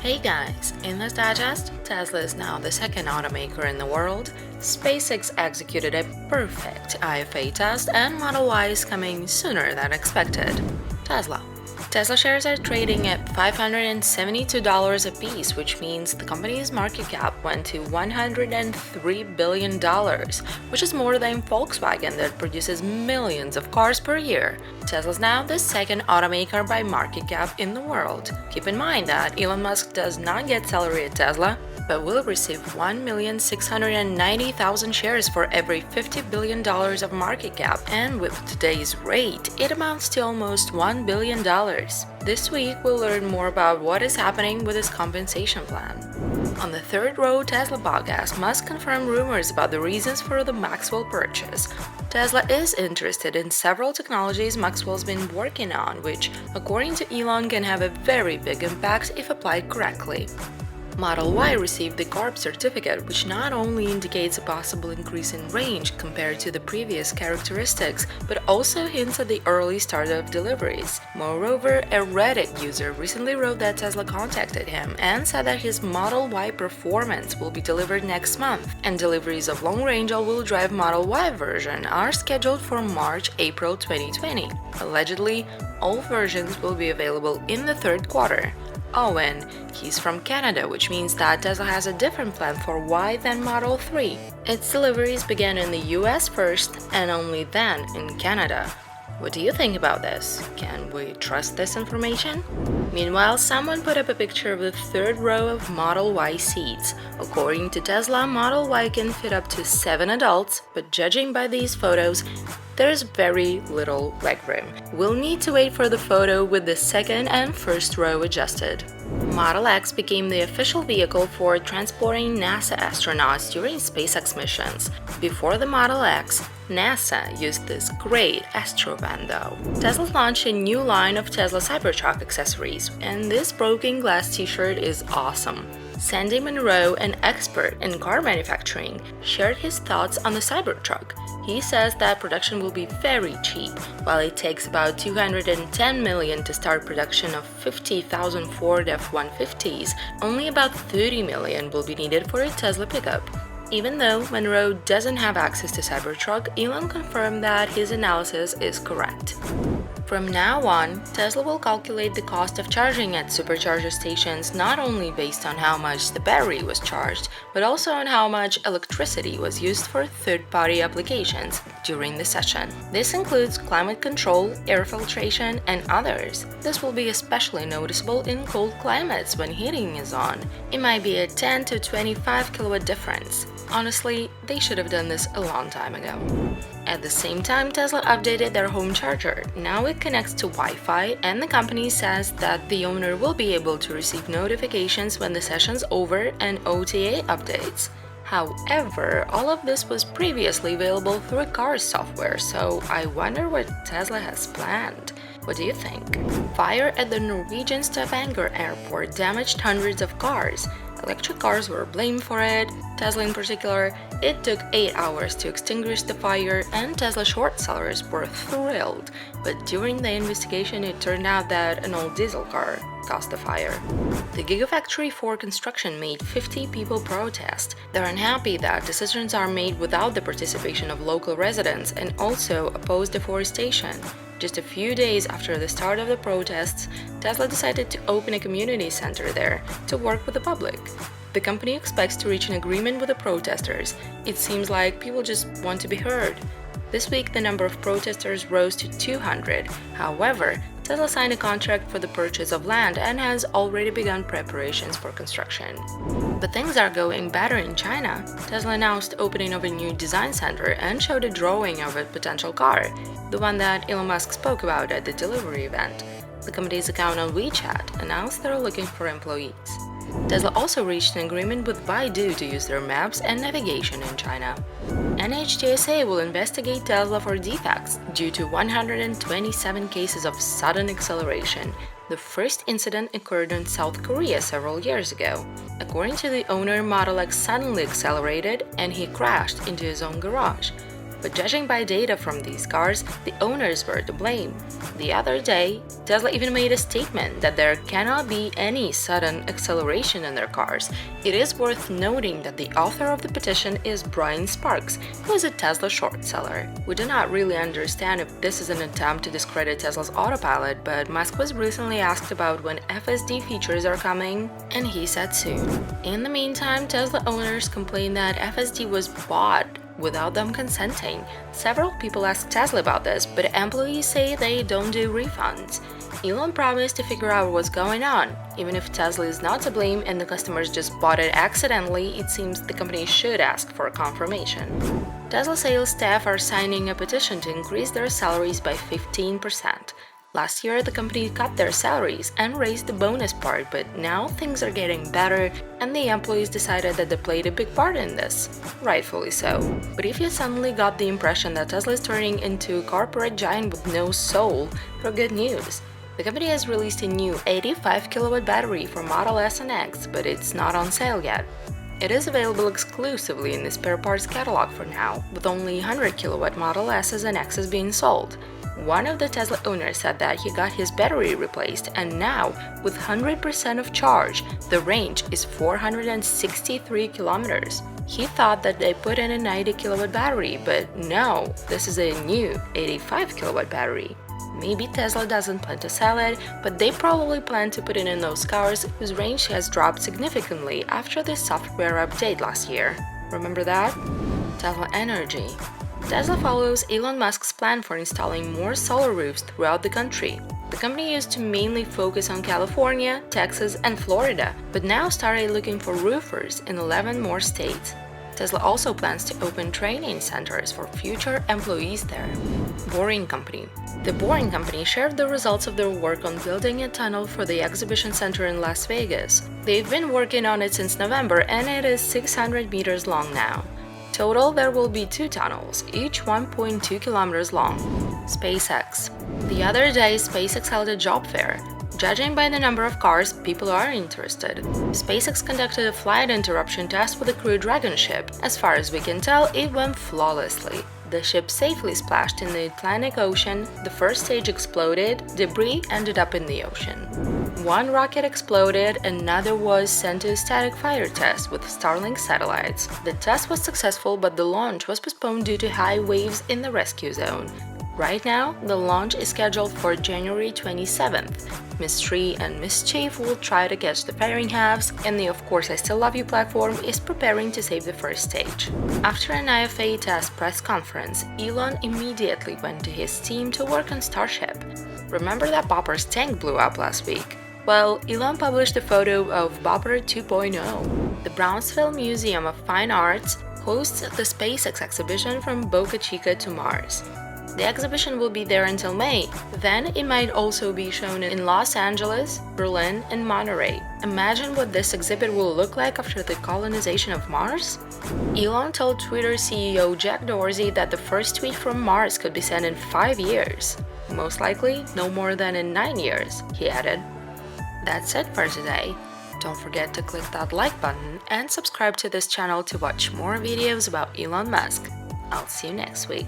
Hey guys, in this digest, Tesla is now the second automaker in the world, SpaceX executed a perfect IFA test, and Model Y is coming sooner than expected. Tesla shares are trading at $572 apiece, which means the company's market cap went to $103 billion, which is more than Volkswagen that produces millions of cars per year. Tesla's now the second automaker by market cap in the world. Keep in mind that Elon Musk does not get salary at Tesla, but will receive 1,690,000 shares for every $50 billion of market cap, and with today's rate, it amounts to almost $1 billion. This week, we'll learn more about what is happening with his compensation plan. On the Third Row Tesla podcast, Musk confirmed rumors about the reasons for the Maxwell purchase. Tesla is interested in several technologies Maxwell's been working on, which, according to Elon, can have a very big impact if applied correctly. Model Y received the CARB certificate, which not only indicates a possible increase in range compared to the previous characteristics, but also hints at the early start of deliveries. Moreover, a Reddit user recently wrote that Tesla contacted him and said that his Model Y Performance will be delivered next month, and deliveries of long-range all-wheel drive Model Y version are scheduled for March-April 2020. Allegedly, all versions will be available in the third quarter. Oh, and he's from Canada, which means that Tesla has a different plan for Y than Model 3. Its deliveries began in the US first and only then in Canada. What do you think about this? Can we trust this information? Meanwhile, someone put up a picture of the third row of Model Y seats. According to Tesla, Model Y can fit up to 7 adults, but judging by these photos, there's very little legroom. We'll need to wait for the photo with the second and first row adjusted. Model X became the official vehicle for transporting NASA astronauts during SpaceX missions. Before the Model X, NASA used this great Astrovan though. Tesla launched a new line of Tesla Cybertruck accessories, and this broken glass t-shirt is awesome. Sandy Monroe, an expert in car manufacturing, shared his thoughts on the Cybertruck. He says that production will be very cheap. While it takes about $210 million to start production of 50,000 Ford F-150s, only about $30 million will be needed for a Tesla pickup. Even though Monroe doesn't have access to Cybertruck, Elon confirmed that his analysis is correct. From now on, Tesla will calculate the cost of charging at Supercharger stations not only based on how much the battery was charged, but also on how much electricity was used for third-party applications during the session. This includes climate control, air filtration, and others. This will be especially noticeable in cold climates when heating is on. It might be a 10 to 25 kilowatt difference. Honestly, they should have done this a long time ago. At the same time, Tesla updated their home charger. Now it connects to Wi-Fi, and the company says that the owner will be able to receive notifications when the session's over and OTA updates. However, all of this was previously available through Cars software, so I wonder what Tesla has planned. What do you think? Fire at the Norwegian Stavanger airport damaged hundreds of cars. Electric cars were blamed for it, Tesla in particular. It took 8 hours to extinguish the fire, and Tesla short sellers were thrilled. But during the investigation, it turned out that an old diesel car caused the fire. The Gigafactory 4 construction made 50 people protest. They're unhappy that decisions are made without the participation of local residents and also oppose deforestation. Just a few days after the start of the protests, Tesla decided to open a community center there to work with the public. The company expects to reach an agreement with the protesters. It seems like people just want to be heard. This week, the number of protesters rose to 200. However, Tesla signed a contract for the purchase of land and has already begun preparations for construction. But things are going better in China. Tesla announced opening of a new design center and showed a drawing of a potential car, the one that Elon Musk spoke about at the delivery event. The company's account on WeChat announced they're looking for employees. Tesla also reached an agreement with Baidu to use their maps and navigation in China. NHTSA will investigate Tesla for defects due to 127 cases of sudden acceleration. The first incident occurred in South Korea several years ago. According to the owner, Model X suddenly accelerated and he crashed into his own garage. But judging by data from these cars, the owners were to blame. The other day, Tesla even made a statement that there cannot be any sudden acceleration in their cars. It is worth noting that the author of the petition is Brian Sparks, who is a Tesla short seller. We do not really understand if this is an attempt to discredit Tesla's autopilot, but Musk was recently asked about when FSD features are coming, and he said soon. In the meantime, Tesla owners complained that FSD was bought without them consenting. Several people asked Tesla about this, but employees say they don't do refunds. Elon promised to figure out what's going on. Even if Tesla is not to blame and the customers just bought it accidentally, it seems the company should ask for confirmation. Tesla sales staff are signing a petition to increase their salaries by 15%. Last year, the company cut their salaries and raised the bonus part, but now things are getting better, and the employees decided that they played a big part in this. Rightfully so. But if you suddenly got the impression that Tesla is turning into a corporate giant with no soul, you're good news. The company has released a new 85kW battery for Model S and X, but it's not on sale yet. It is available exclusively in the spare parts catalog for now, with only 100kW Model S's and X's being sold. One of the Tesla owners said that he got his battery replaced, and now, with 100% of charge, the range is 463 kilometers. He thought that they put in a 90kW battery, but no, this is a new 85kW battery. Maybe Tesla doesn't plan to sell it, but they probably plan to put it in those cars whose range has dropped significantly after the software update last year. Remember that? Tesla Energy. Tesla follows Elon Musk's plan for installing more solar roofs throughout the country. The company used to mainly focus on California, Texas, and Florida, but now started looking for roofers in 11 more states. Tesla also plans to open training centers for future employees there. Boring Company. The Boring Company shared the results of their work on building a tunnel for the exhibition center in Las Vegas. They've been working on it since November, and it is 600 meters long now. Total, there will be 2 tunnels, each 1.2 kilometers long. SpaceX. The other day, SpaceX held a job fair. Judging by the number of cars, people are interested. SpaceX conducted a flight interruption test with a Crew Dragon ship. As far as we can tell, it went flawlessly. The ship safely splashed in the Atlantic Ocean, the first stage exploded, debris ended up in the ocean. One rocket exploded, another was sent to a static fighter test with Starlink satellites. The test was successful, but the launch was postponed due to high waves in the rescue zone. Right now, the launch is scheduled for January 27th. Mystery and Mischief will try to catch the pairing halves, and the Of Course I Still Love You platform is preparing to save the first stage. After an IFA test press conference, Elon immediately went to his team to work on Starship. Remember that Bopper's tank blew up last week? Well, Elon published a photo of Bopper 2.0. The Brownsville Museum of Fine Arts hosts the SpaceX exhibition From Boca Chica to Mars. The exhibition will be there until May. Then it might also be shown in Los Angeles, Berlin, and Monterey. Imagine what this exhibit will look like after the colonization of Mars? Elon told Twitter CEO Jack Dorsey that the first tweet from Mars could be sent in 5 years. Most likely, no more than in 9 years, he added. That's it for today. Don't forget to click that like button and subscribe to this channel to watch more videos about Elon Musk. I'll see you next week.